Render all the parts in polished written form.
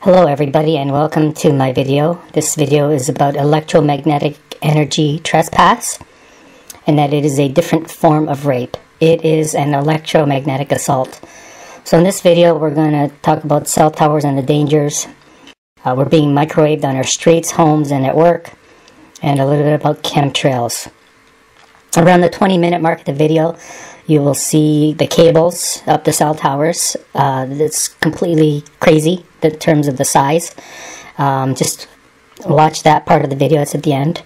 Hello everybody and welcome to my video. This video is about electromagnetic energy trespass and that it is a different form of rape. It is an electromagnetic assault. So in this video we're going to talk about cell towers and the dangers. We're being microwaved on our streets, homes, and at work, and a little bit about chemtrails. Around the 20-minute mark of the video you will see the cables up the cell towers. It's completely crazy in terms of the size. Just watch that part of the video. It's at the end.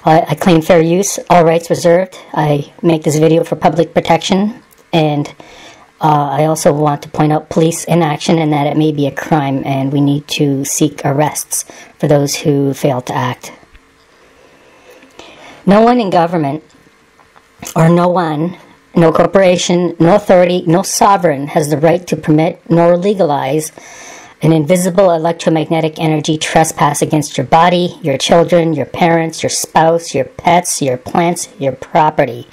I claim fair use, all rights reserved. I make this video for public protection, and I also want to point out police inaction and that it may be a crime and we need to seek arrests for those who fail to act. No one in government, or no corporation, no authority, no sovereign has the right to permit nor legalize an invisible electromagnetic energy trespass against your body, your children, your parents, your spouse, your pets, your plants, your property.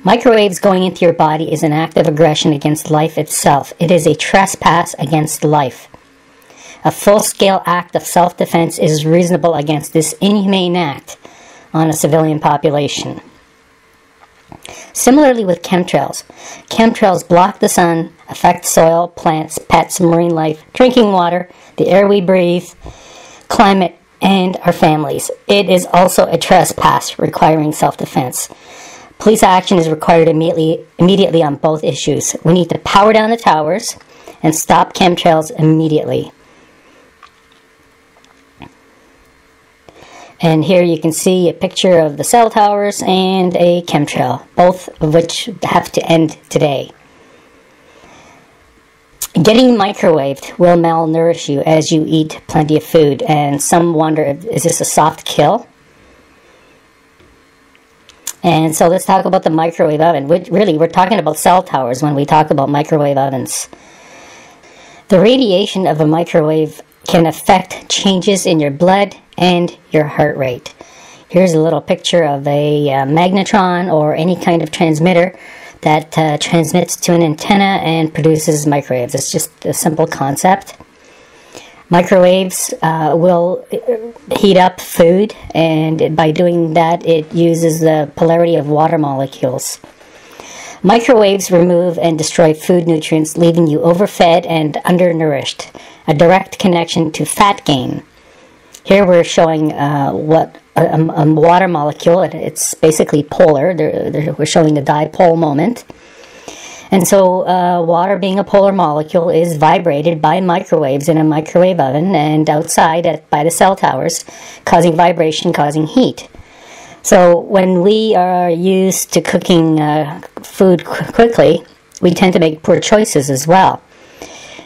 Microwaves going into your body is an act of aggression against life itself. It is a trespass against life. A full-scale act of self-defense is reasonable against this inhumane act on a civilian population. Similarly with chemtrails. Chemtrails block the sun, affect soil, plants, pets, marine life, drinking water, the air we breathe, climate, and our families. It is also a trespass requiring self-defense. Police action is required immediately on both issues. We need to power down the towers and stop chemtrails immediately. And here you can see a picture of the cell towers and a chemtrail, both of which have to end today. Getting microwaved will malnourish you as you eat plenty of food, and some wonder, is this a soft kill? And so let's talk about the microwave oven. Really, we're talking about cell towers when we talk about microwave ovens. The radiation of a microwave can affect changes in your blood and your heart rate. Here's a little picture of a magnetron or any kind of transmitter that transmits to an antenna and produces microwaves. It's just a simple concept. Microwaves will heat up food, and by doing that it uses the polarity of water molecules. Microwaves remove and destroy food nutrients, leaving you overfed and undernourished. A direct connection to fat gain. Here we're showing what a water molecule, it's basically polar. We're showing the dipole moment. And so water, being a polar molecule, is vibrated by microwaves in a microwave oven and outside by the cell towers, causing vibration, causing heat. So when we are used to cooking food quickly, we tend to make poor choices as well.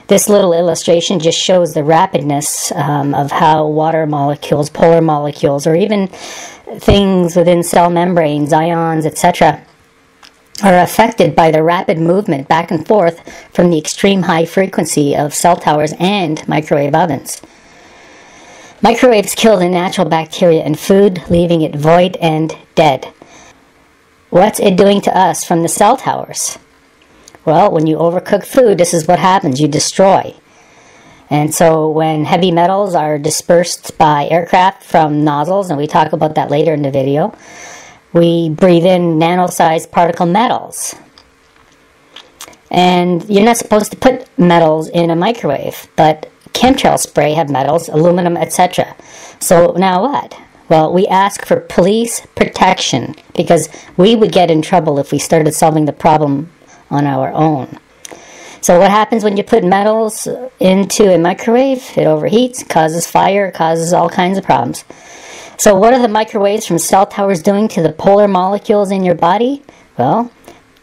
This little illustration just shows the rapidness of how water molecules, polar molecules, or even things within cell membranes, ions, etc., are affected by the rapid movement back and forth from the extreme high frequency of cell towers and microwave ovens. Microwaves kill the natural bacteria in food, leaving it void and dead. What's it doing to us from the cell towers? Well, when you overcook food, this is what happens. You destroy. And so when heavy metals are dispersed by aircraft from nozzles, and we talk about that later in the video, we breathe in nano-sized particle metals. And you're not supposed to put metals in a microwave, but chemtrail spray have metals, aluminum, etc. So now what? Well, we ask for police protection because we would get in trouble if we started solving the problem on our own. So what happens when you put metals into a microwave? It overheats, causes fire, causes all kinds of problems. So what are the microwaves from cell towers doing to the polar molecules in your body? Well,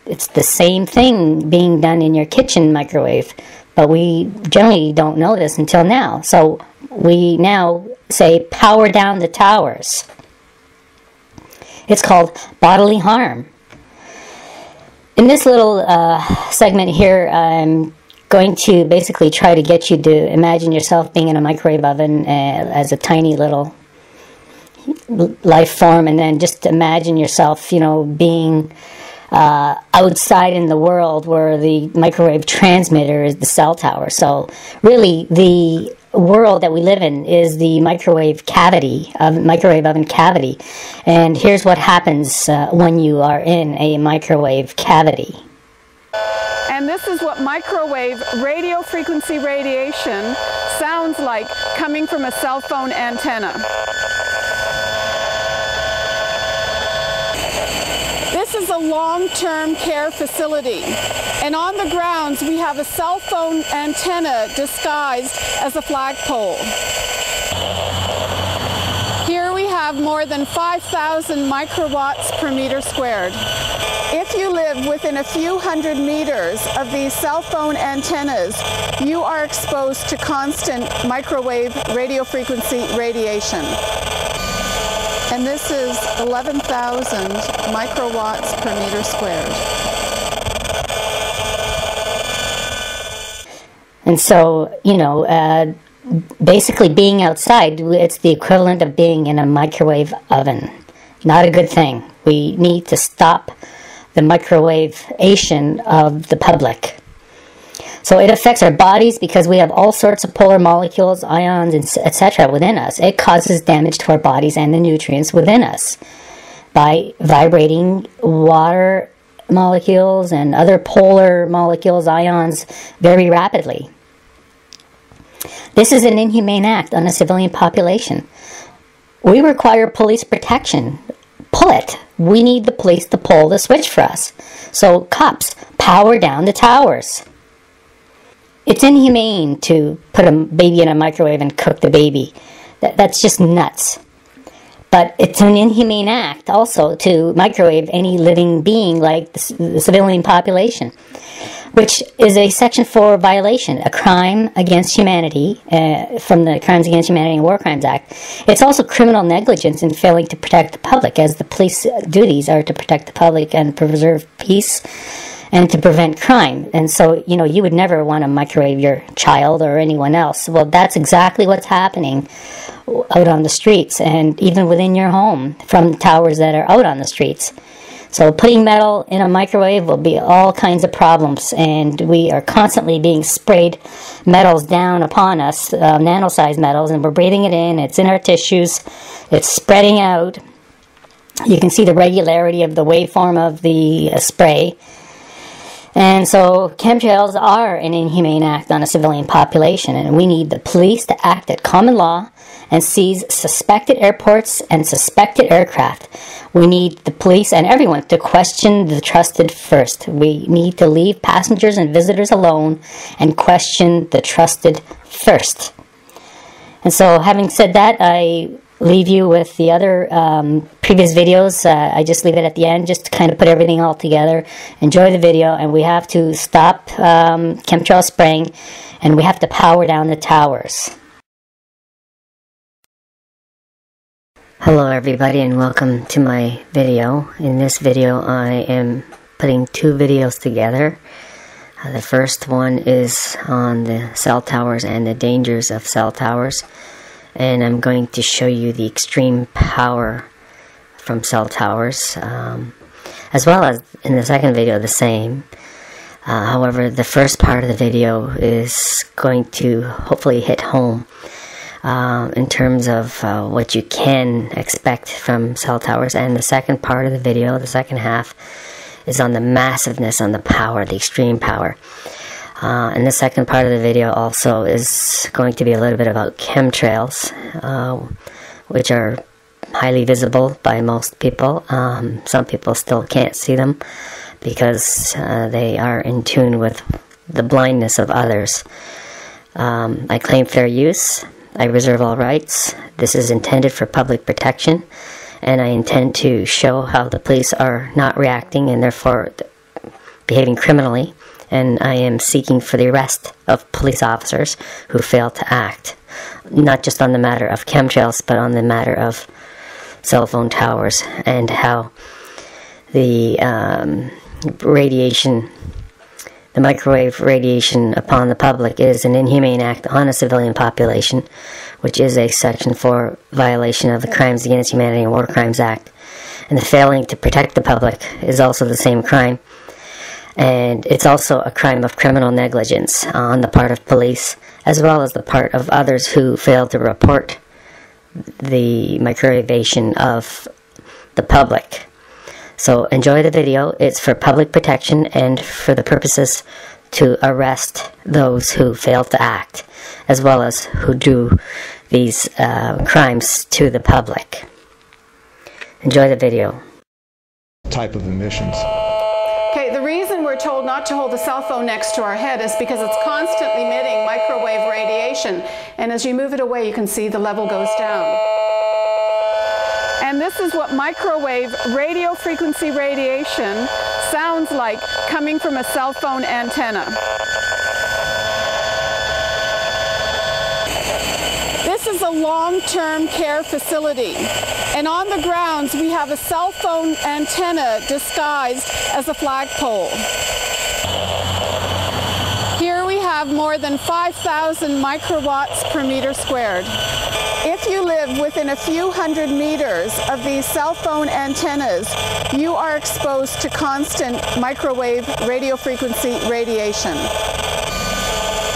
it's the same thing being done in your kitchen microwave, but we generally don't know this until now. So we now say power down the towers. It's called bodily harm. In this little segment here, I'm going to basically try to get you to imagine yourself being in a microwave oven as a tiny little life form, and then just imagine yourself, being outside in the world where the microwave transmitter is the cell tower. So really the world that we live in is the microwave oven cavity. And here's what happens when you are in a microwave cavity. And this is what microwave radio frequency radiation sounds like coming from a cell phone antenna. This is a long-term care facility, and on the grounds we have a cell phone antenna disguised as a flagpole. Here we have more than 5,000 microwatts per meter squared. If you live within a few hundred meters of these cell phone antennas, you are exposed to constant microwave radio frequency radiation. And this is 11,000 microwatts per meter squared. And so, you know, basically being outside, it's the equivalent of being in a microwave oven. Not a good thing. We need to stop the microwavation of the public. So it affects our bodies because we have all sorts of polar molecules, ions, etc. within us. It causes damage to our bodies and the nutrients within us by vibrating water molecules and other polar molecules, ions, very rapidly. This is an inhumane act on a civilian population. We require police protection. Pull it. We need the police to pull the switch for us. So cops, power down the towers. It's inhumane to put a baby in a microwave and cook the baby. That's just nuts. But it's an inhumane act also to microwave any living being like the civilian population, which is a Section 4 violation, a crime against humanity from the Crimes Against Humanity and War Crimes Act. It's also criminal negligence in failing to protect the public, as the police duties are to protect the public and preserve peace and to prevent crime. And so, you know, you would never want to microwave your child or anyone else. Well, that's exactly what's happening out on the streets and even within your home from the towers that are out on the streets. So putting metal in a microwave will be all kinds of problems, and we are constantly being sprayed metals down upon us, nano-sized metals, and we're breathing it in. It's in our tissues. It's spreading out. You can see the regularity of the waveform of the spray. And so chemtrails are an inhumane act on a civilian population, and we need the police to act at common law and seize suspected airports and suspected aircraft. We need the police and everyone to question the trusted first. We need to leave passengers and visitors alone and question the trusted first. And so having said that, I leave you with the other previous videos. I just leave it at the end just to kind of put everything all together. Enjoy the video, and we have to stop chemtrail spraying, and we have to power down the towers. Hello everybody, and welcome to my video. In this video I am putting two videos together. The first one is on the cell towers and the dangers of cell towers, and I'm going to show you the extreme power from cell towers, as well as in the second video the same. However, the first part of the video is going to hopefully hit home in terms of what you can expect from cell towers, and the second part of the video, the second half, is on the massiveness, on the power, the extreme power. And the second part of the video also is going to be a little bit about chemtrails, which are highly visible by most people. Some people still can't see them because they are in tune with the blindness of others. I claim fair use. I reserve all rights. This is intended for public protection, and I intend to show how the police are not reacting and therefore behaving criminally, and I am seeking for the arrest of police officers who fail to act, not just on the matter of chemtrails, but on the matter of cell phone towers, and how the radiation, the microwave radiation upon the public is an inhumane act on a civilian population, which is a Section 4 violation of the Crimes Against Humanity and War Crimes Act. And failing to protect the public is also the same crime. And it's also a crime of criminal negligence on the part of police, as well as the part of others who fail to report the microwavation of the public. So enjoy the video. It's for public protection and for the purposes to arrest those who fail to act, as well as who do these crimes to the public. Enjoy the video. Type of emissions. Okay, the reason we're told not to hold the cell phone next to our head is because it's constantly emitting microwave radiation, and as you move it away you can see the level goes down. And this is what microwave radio frequency radiation sounds like coming from a cell phone antenna. This is a long-term care facility, and on the grounds we have a cell phone antenna disguised as a flagpole. Here we have more than 5,000 microwatts per meter squared. If you live within a few hundred meters of these cell phone antennas, you are exposed to constant microwave radio frequency radiation.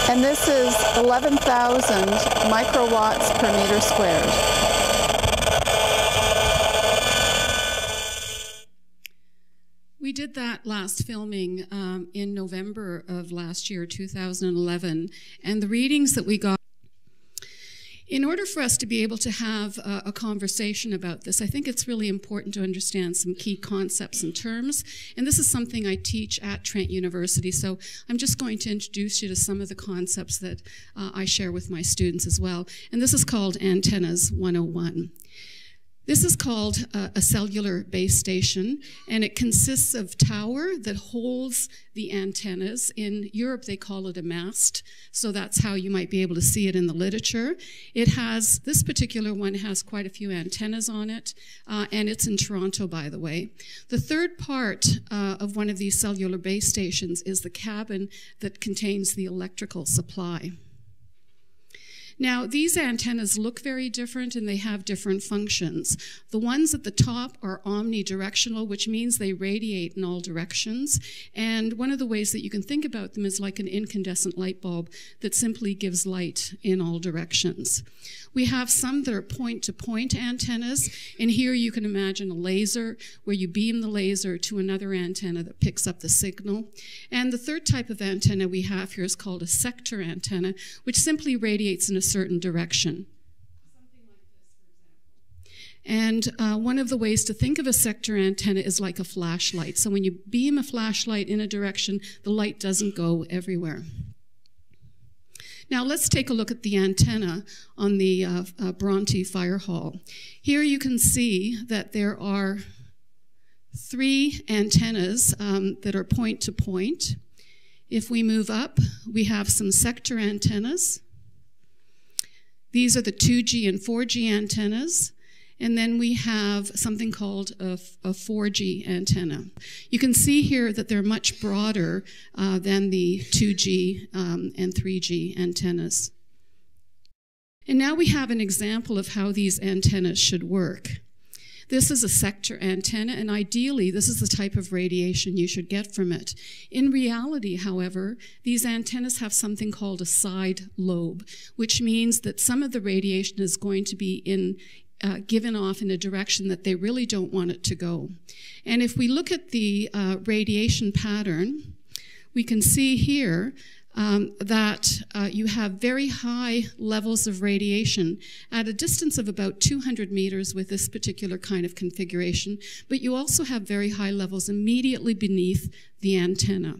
And this is 11,000 microwatts per meter squared. We did that last filming in November of last year, 2011, and the readings that we got. In order for us to be able to have a conversation about this, I think it's really important to understand some key concepts and terms, and this is something I teach at Trent University, so I'm just going to introduce you to some of the concepts that I share with my students as well, and this is called Antennas 101. This is called a cellular base station, and it consists of tower that holds the antennas. In Europe, they call it a mast, so that's how you might be able to see it in the literature. It has, this particular one has quite a few antennas on it, and it's in Toronto, by the way. The third part of one of these cellular base stations is the cabin that contains the electrical supply. Now, these antennas look very different and they have different functions. The ones at the top are omnidirectional, which means they radiate in all directions. And one of the ways that you can think about them is like an incandescent light bulb that simply gives light in all directions. We have some that are point-to-point antennas, and here you can imagine a laser where you beam the laser to another antenna that picks up the signal. And the third type of antenna we have here is called a sector antenna, which simply radiates in a certain direction. Something like this, for example. And one of the ways to think of a sector antenna is like a flashlight. So when you beam a flashlight in a direction, the light doesn't go everywhere. Now let's take a look at the antenna on the Bronte Fire Hall. Here you can see that there are 3 antennas that are point to point. If we move up, we have some sector antennas. These are the 2G and 4G antennas. And then we have something called a 4G antenna. You can see here that they're much broader than the 2G and 3G antennas. And now we have an example of how these antennas should work. This is a sector antenna, and ideally this is the type of radiation you should get from it. In reality, however, these antennas have something called a side lobe, which means that some of the radiation is going to be given off in a direction that they really don't want it to go. And if we look at the radiation pattern, we can see here that you have very high levels of radiation at a distance of about 200 meters with this particular kind of configuration, but you also have very high levels immediately beneath the antenna.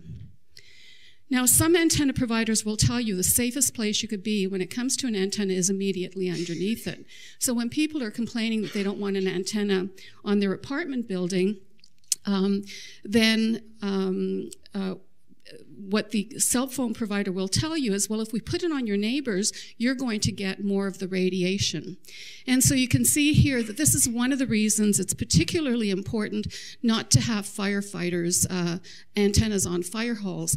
Now, some antenna providers will tell you the safest place you could be when it comes to an antenna is immediately underneath it. So when people are complaining that they don't want an antenna on their apartment building, what the cell phone provider will tell you is, well, if we put it on your neighbors, you're going to get more of the radiation. And so you can see here that this is one of the reasons it's particularly important not to have firefighters' antennas on fire halls.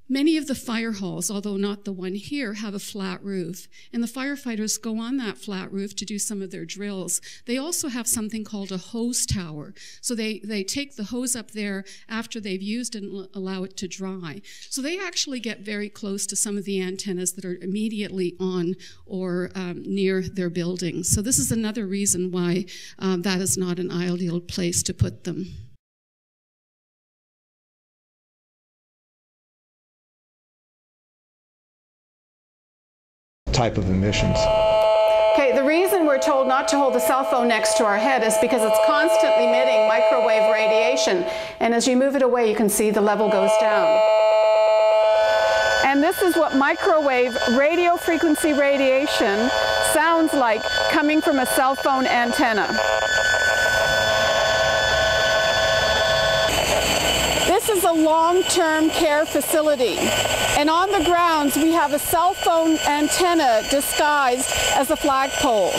Many of the fire halls, although not the one here, have a flat roof, and the firefighters go on that flat roof to do some of their drills. They also have something called a hose tower. So they take the hose up there after they've used it and allow it to dry. So they actually get very close to some of the antennas that are immediately on or near their buildings. So this is another reason why that is not an ideal place to put them. Type of emissions. Okay, the reason we're told not to hold the cell phone next to our head is because it's constantly emitting microwave radiation. And as you move it away, you can see the level goes down. And this is what microwave radio frequency radiation sounds like coming from a cell phone antenna. This is a long-term care facility, and on the grounds we have a cell phone antenna disguised as a flagpole.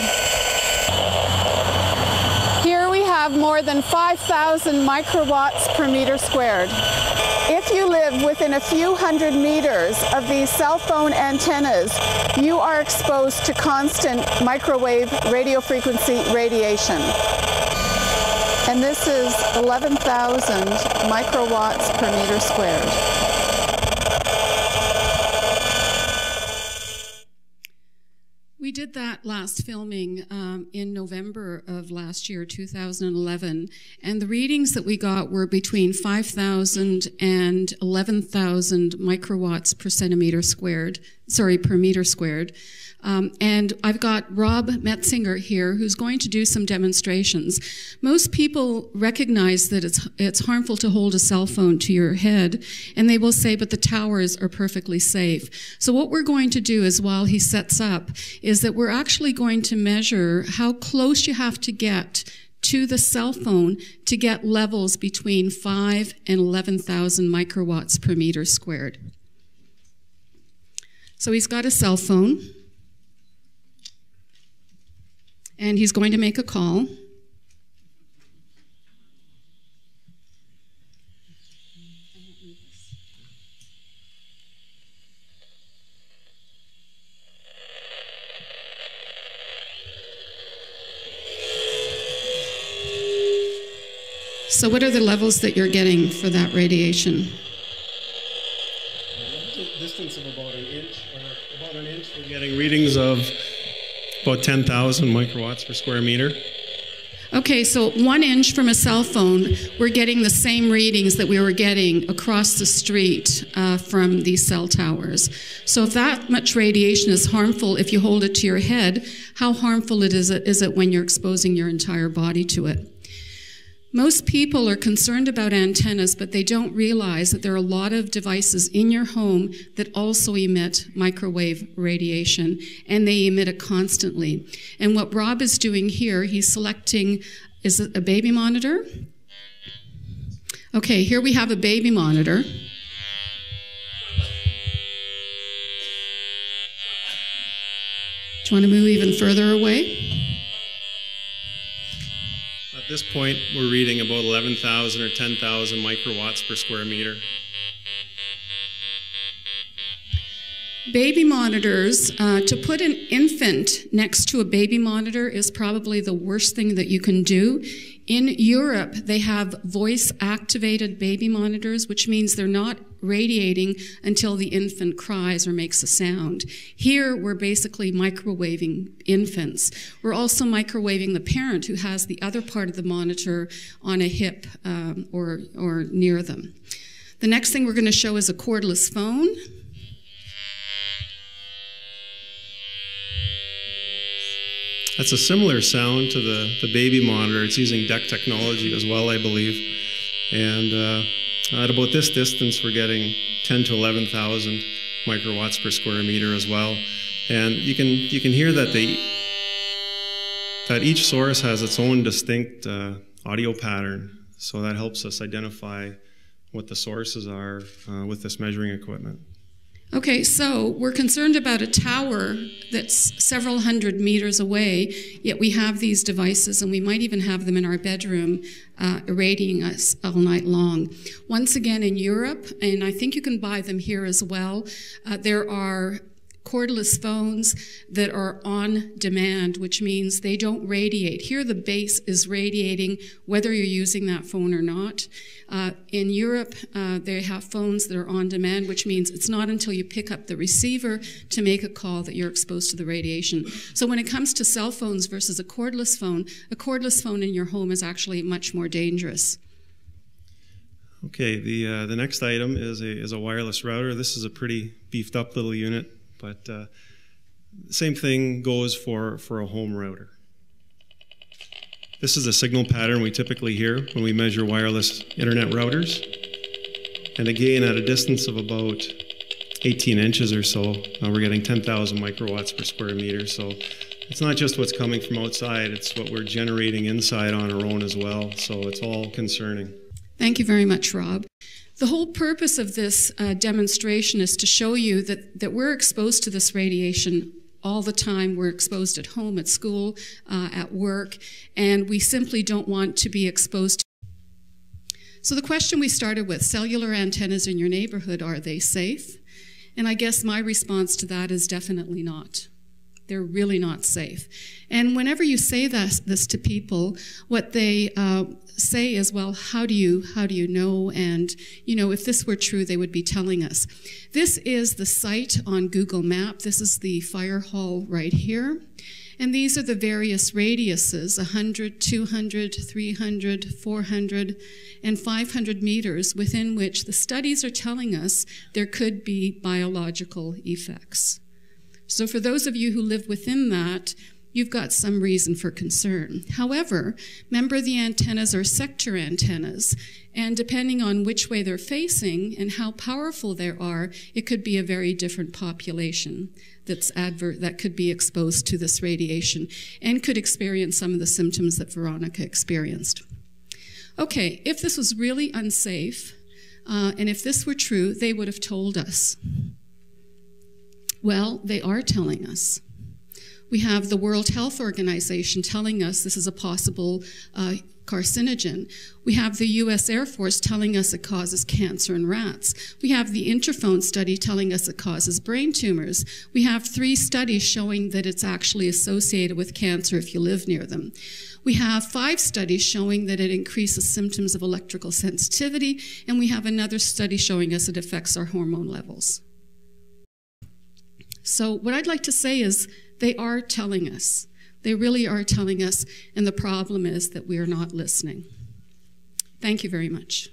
Here we have more than 5,000 microwatts per meter squared. If you live within a few hundred meters of these cell phone antennas, you are exposed to constant microwave radio frequency radiation. And this is 11,000 microwatts per meter squared. We did that last filming in November of last year, 2011, and the readings that we got were between 5,000 and 11,000 microwatts per centimeter squared, per meter squared. And I've got Rob Metzinger here who's going to do some demonstrations. Most people recognize that it's harmful to hold a cell phone to your head, and they will say, but the towers are perfectly safe. So what we're going to do is, while he sets up, is that we're actually going to measure how close you have to get to the cell phone to get levels between 5 and 11,000 microwatts per meter squared. So he's got a cell phone, and he's going to make a call. So what are the levels that you're getting for that radiation? A distance of about an inch, we're getting readings of about 10,000 microwatts per square meter. Okay, so 1 inch from a cell phone, we're getting the same readings that we were getting across the street from these cell towers. So if that much radiation is harmful if you hold it to your head, how harmful is it when you're exposing your entire body to it? Most people are concerned about antennas, but they don't realize that there are a lot of devices in your home that also emit microwave radiation, and they emit it constantly. And what Rob is doing here, he's selecting, is it a baby monitor? Okay, here we have a baby monitor. Do you want to move even further away? At this point, we're reading about 11,000 or 10,000 microwatts per square meter. Baby monitors, to put an infant next to a baby monitor is probably the worst thing that you can do. In Europe, they have voice-activated baby monitors, which means they're not radiating until the infant cries or makes a sound. Here, we're basically microwaving infants. We're also microwaving the parent who has the other part of the monitor on a hip or near them. The next thing we're going to show is a cordless phone. That's a similar sound to the baby monitor. It's using DEC technology as well, I believe. And at about this distance, we're getting 10 to 11,000 microwatts per square meter as well. And you can hear that that each source has its own distinct audio pattern. So that helps us identify what the sources are with this measuring equipment. Okay, so we're concerned about a tower that's several hundred meters away, yet we have these devices, and we might even have them in our bedroom irradiating us all night long. Once again, in Europe, and I think you can buy them here as well, there are cordless phones that are on demand, which means they don't radiate. Here the base is radiating whether you're using that phone or not. In Europe, they have phones that are on demand, which means it's not until you pick up the receiver to make a call that you're exposed to the radiation. So when it comes to cell phones versus a cordless phone in your home is actually much more dangerous. Okay, the next item is a wireless router. This is a pretty beefed up little unit. But same thing goes for a home router. This is a signal pattern we typically hear when we measure wireless internet routers. And again, at a distance of about 18 inches or so, we're getting 10,000 microwatts per square meter. So it's not just what's coming from outside, it's what we're generating inside on our own as well. So it's all concerning. Thank you very much, Rob. The whole purpose of this demonstration is to show you that we're exposed to this radiation all the time. We're exposed at home, at school, at work, and we simply don't want to be exposed to. So the question we started with, cellular antennas in your neighborhood, are they safe? And I guess my response to that is definitely not. They're really not safe. And whenever you say this to people, what they say is, well, how do you know? And, you know, if this were true, they would be telling us. This is the site on Google Maps. This is the fire hall right here. And these are the various radiuses, 100, 200, 300, 400, and 500 meters within which the studies are telling us there could be biological effects. So for those of you who live within that, you've got some reason for concern. However, remember the antennas are sector antennas, and depending on which way they're facing and how powerful they are, it could be a very different population that could be exposed to this radiation and could experience some of the symptoms that Veronica experienced. Okay, if this was really unsafe, and if this were true, they would have told us. Well, they are telling us. We have the World Health Organization telling us this is a possible carcinogen. We have the U.S. Air Force telling us it causes cancer in rats. We have the Interphone study telling us it causes brain tumors. We have 3 studies showing that it's actually associated with cancer if you live near them. We have 5 studies showing that it increases symptoms of electrical sensitivity, and we have another study showing us it affects our hormone levels. So what I'd like to say is they are telling us. They really are telling us, and the problem is that we are not listening. Thank you very much.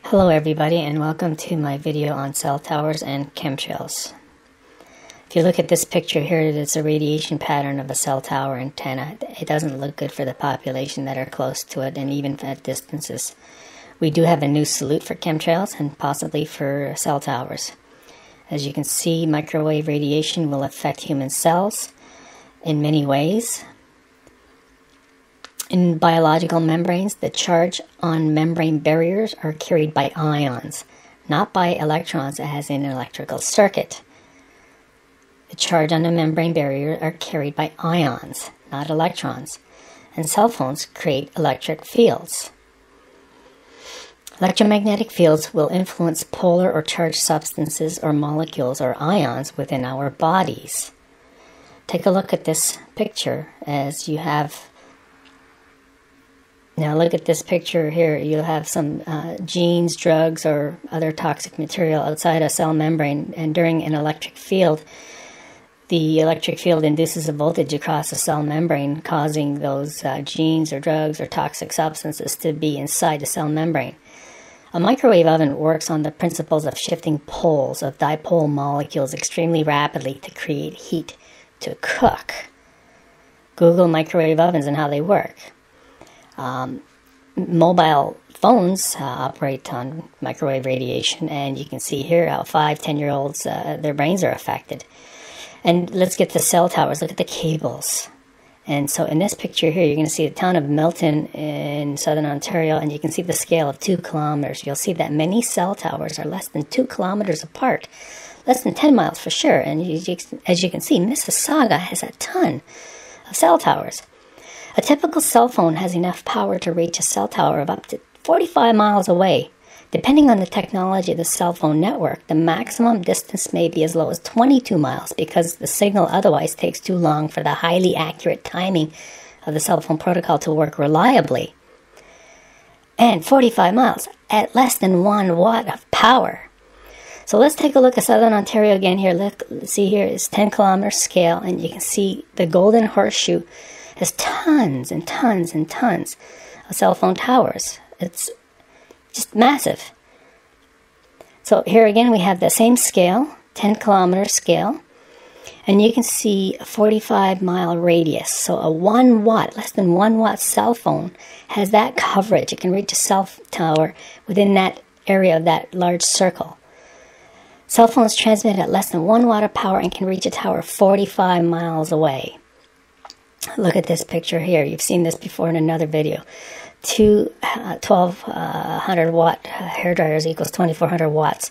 Hello everybody, and welcome to my video on cell towers and chemtrails. If you look at this picture here, it's a radiation pattern of a cell tower antenna. It doesn't look good for the population that are close to it, and even at distances. We do have a new salute for chemtrails and possibly for cell towers. As you can see, microwave radiation will affect human cells in many ways. In biological membranes, the charge on membrane barriers are carried by ions, not by electrons as in an electrical circuit. The charge on the membrane barrier are carried by ions, not electrons, and cell phones create electric fields. Electromagnetic fields will influence polar or charged substances or molecules or ions within our bodies. Take a look at this picture as you have. Now look at this picture here. You'll have some genes, drugs, or other toxic material outside a cell membrane, and during an electric field, the electric field induces a voltage across the cell membrane, causing those genes or drugs or toxic substances to be inside the cell membrane. A microwave oven works on the principles of shifting poles of dipole molecules extremely rapidly to create heat to cook. Google microwave ovens and how they work. Mobile phones operate on microwave radiation, and you can see here how 5-10-year-olds, their brains are affected. And let's get to cell towers. Look at the cables. And so in this picture here, you're going to see the town of Milton in southern Ontario, and you can see the scale of 2 kilometers. You'll see that many cell towers are less than 2 kilometers apart, less than 10 miles for sure. And as you can see, Mississauga has a ton of cell towers. A typical cell phone has enough power to reach a cell tower of up to 45 miles away. Depending on the technology of the cell phone network, the maximum distance may be as low as 22 miles because the signal otherwise takes too long for the highly accurate timing of the cell phone protocol to work reliably. And 45 miles at less than 1 watt of power. So let's take a look at southern Ontario again here. Look, see here is 10 kilometer scale, and you can see the Golden Horseshoe has tons and tons and tons of cell phone towers. It's just massive. So here again we have the same scale, 10 kilometer scale, and you can see a 45 mile radius. So a 1 watt, less than 1 watt cell phone has that coverage. It can reach a cell tower within that area of that large circle. Cell phones transmit at less than 1 watt of power and can reach a tower 45 miles away. Look at this picture here. You've seen this before in another video. Two 1200 watt hair dryers equals 2400 watts,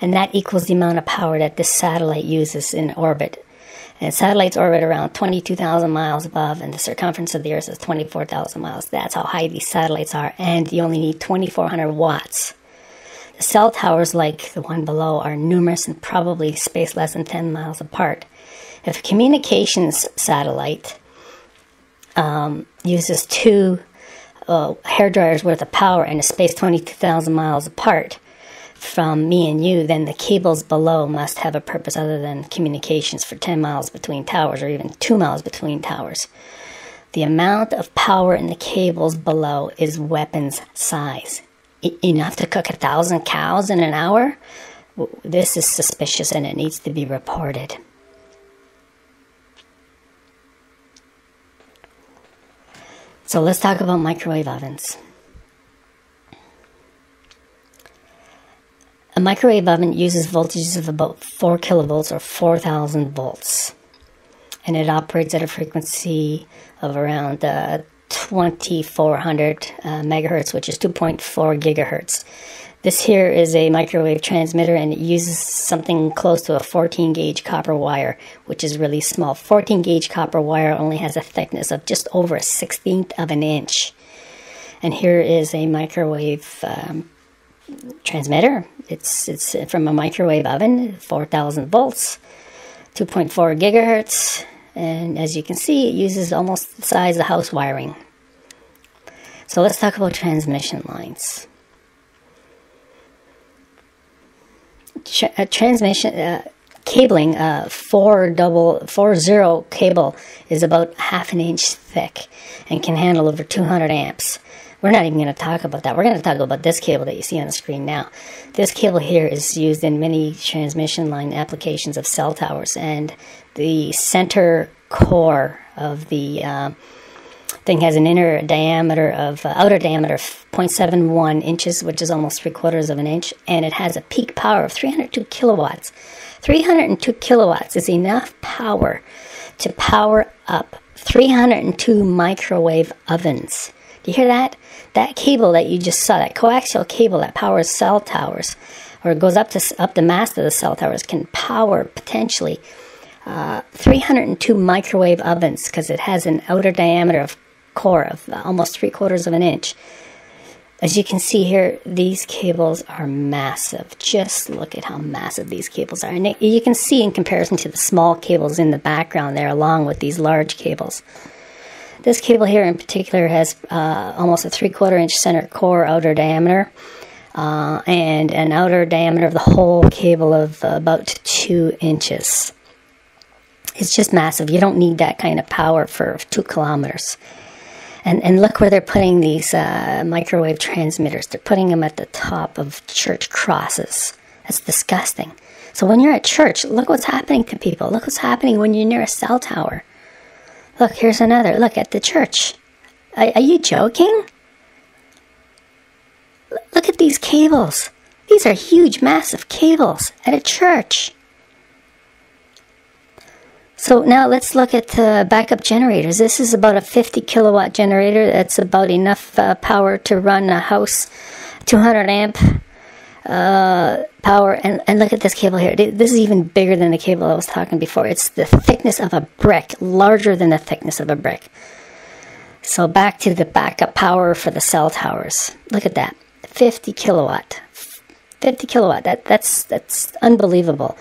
and that equals the amount of power that this satellite uses in orbit. And satellites orbit around 22,000 miles above, and the circumference of the Earth is 24,000 miles. That's how high these satellites are, and you only need 2400 watts. The cell towers, like the one below, are numerous and probably spaced less than 10 miles apart. If a communications satellite uses 2 hair dryers worth of power and is spaced 22,000 miles apart from me and you, then the cables below must have a purpose other than communications for 10 miles between towers or even 2 miles between towers. The amount of power in the cables below is weapons size. Enough to cook 1,000 cows in an hour? This is suspicious and it needs to be reported. So let's talk about microwave ovens. A microwave oven uses voltages of about 4 kilovolts or 4,000 volts. And it operates at a frequency of around 2400 megahertz, which is 2.4 gigahertz. This here is a microwave transmitter, and it uses something close to a 14 gauge copper wire, which is really small. 14 gauge copper wire only has a thickness of just over 1/16 of an inch. And here is a microwave transmitter. It's from a microwave oven, 4,000 volts, 2.4 gigahertz, and as you can see, it uses almost the size of house wiring. So let's talk about transmission lines. Transmission cabling, 4-0 cable is about half an inch thick and can handle over 200 amps. We're not even going to talk about that. We're going to talk about this cable that you see on the screen now. This cable here is used in many transmission line applications of cell towers, and the center core of the thing has an outer diameter of 0.71 inches, which is almost 3/4 of an inch, and it has a peak power of 302 kilowatts. 302 kilowatts is enough power to power up 302 microwave ovens. Do you hear that? That cable that you just saw, that coaxial cable that powers cell towers, or goes up the mast of the cell towers, can power potentially 302 microwave ovens, because it has an outer diameter of core of almost 3/4 of an inch. As you can see here, these cables are massive. Just look at how massive these cables are. And you can see in comparison to the small cables in the background there, along with these large cables. This cable here in particular has almost a 3/4 inch center core outer diameter, and an outer diameter of the whole cable of about 2 inches. It's just massive. You don't need that kind of power for 2 kilometers. And look where they're putting these microwave transmitters. They're putting them at the top of church crosses. That's disgusting. So when you're at church, look what's happening to people. Look what's happening when you're near a cell tower. Look, here's another. Look at the church. Are you joking? Look at these cables. These are huge, massive cables at a church. So now let's look at backup generators. This is about a 50 kilowatt generator. That's about enough power to run a house, 200 amp power. And look at this cable here. This is even bigger than the cable I was talking before. It's the thickness of a brick, larger than the thickness of a brick. So back to the backup power for the cell towers. Look at that, 50 kilowatt. 50 kilowatt. That's unbelievable.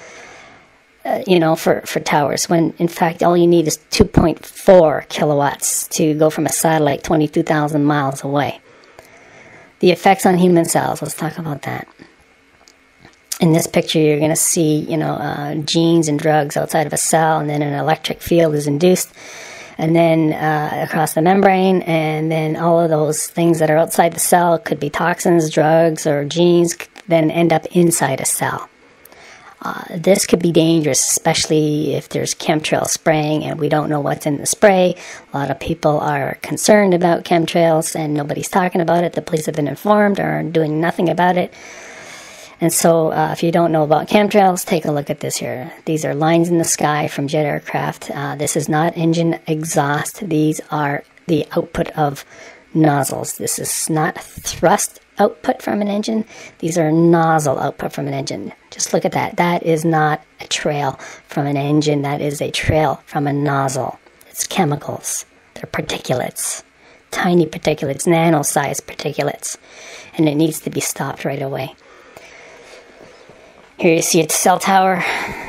For towers, when in fact all you need is 2.4 kilowatts to go from a satellite 22,000 miles away. The effects on human cells, let's talk about that. In this picture, you're going to see, genes and drugs outside of a cell, and then an electric field is induced, and then across the membrane, and then all of those things that are outside the cell, could be toxins, drugs, or genes, then end up inside a cell. This could be dangerous, especially if there's chemtrail spraying and we don't know what's in the spray. A lot of people are concerned about chemtrails and nobody's talking about it. The police have been informed or are doing nothing about it. And so if you don't know about chemtrails, take a look at this here. These are lines in the sky from jet aircraft. This is not engine exhaust. These are the output of nozzles. This is not thrust output from an engine. These are nozzle output from an engine. Just look at that. That is not a trail from an engine. That is a trail from a nozzle. It's chemicals. They're particulates. Tiny particulates, nano-sized particulates. And it needs to be stopped right away. Here you see a cell tower,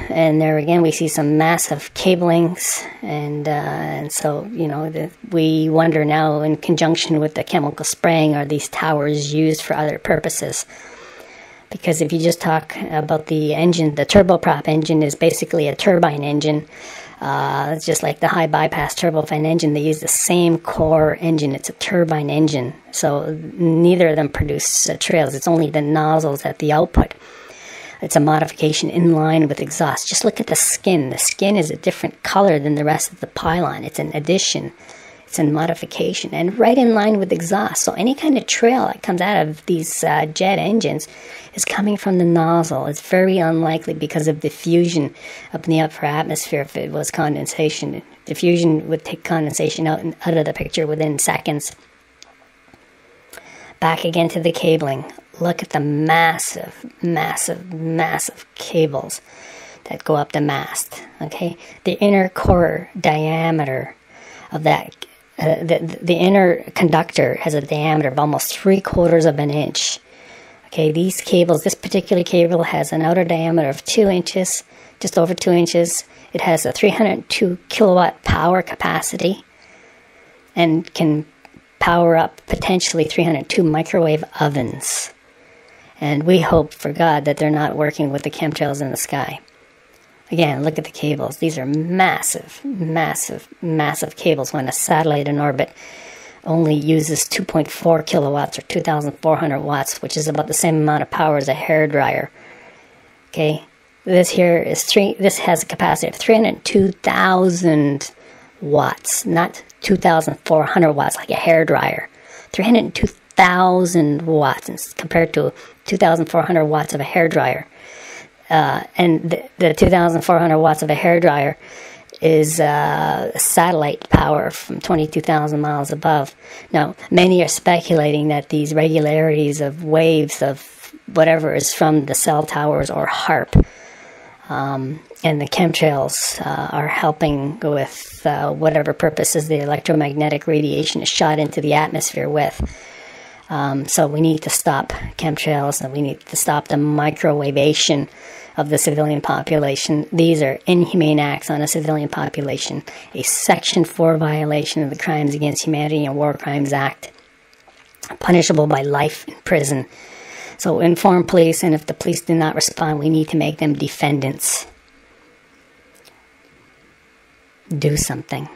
and there again we see some massive cablings, and so we wonder now, in conjunction with the chemical spraying, are these towers used for other purposes? Because if you just talk about the engine, the turboprop engine is basically a turbine engine. It's just like the high bypass turbofan engine. They use the same core engine. It's a turbine engine, so neither of them produce trails. It's only the nozzles at the output. It's a modification in line with exhaust. Just look at the skin. The skin is a different color than the rest of the pylon. It's an addition. It's a modification. And right in line with exhaust. So any kind of trail that comes out of these jet engines is coming from the nozzle. It's very unlikely because of diffusion up in the upper atmosphere. If it was condensation, diffusion would take condensation out of the picture within seconds. Back again to the cabling. Look at the massive, massive, massive cables that go up the mast. Okay, the inner core diameter of that, the inner conductor has a diameter of almost 3/4 of an inch. Okay, these cables, this particular cable has an outer diameter of 2 inches, just over 2 inches. It has a 302 kilowatt power capacity and can power up potentially 302 microwave ovens. And we hope for God that they're not working with the chemtrails in the sky. Again, look at the cables. These are massive, massive, massive cables when a satellite in orbit only uses 2.4 kilowatts or 2,400 watts, which is about the same amount of power as a hairdryer. Okay, this here is this has a capacity of 302,000 watts, not 2,400 watts like a hairdryer. 302,000 watts compared to 2,400 watts of a hairdryer. And the 2,400 watts of a hairdryer is satellite power from 22,000 miles above. Now, many are speculating that these regularities of waves of whatever is from the cell towers or HARP. And the chemtrails are helping with whatever purposes the electromagnetic radiation is shot into the atmosphere with. So we need to stop chemtrails, and we need to stop the microwavation of the civilian population. These are inhumane acts on a civilian population, a Section 4 violation of the Crimes Against Humanity and War Crimes Act, punishable by life in prison. So inform police, and if the police do not respond, we need to make them defendants. Do something.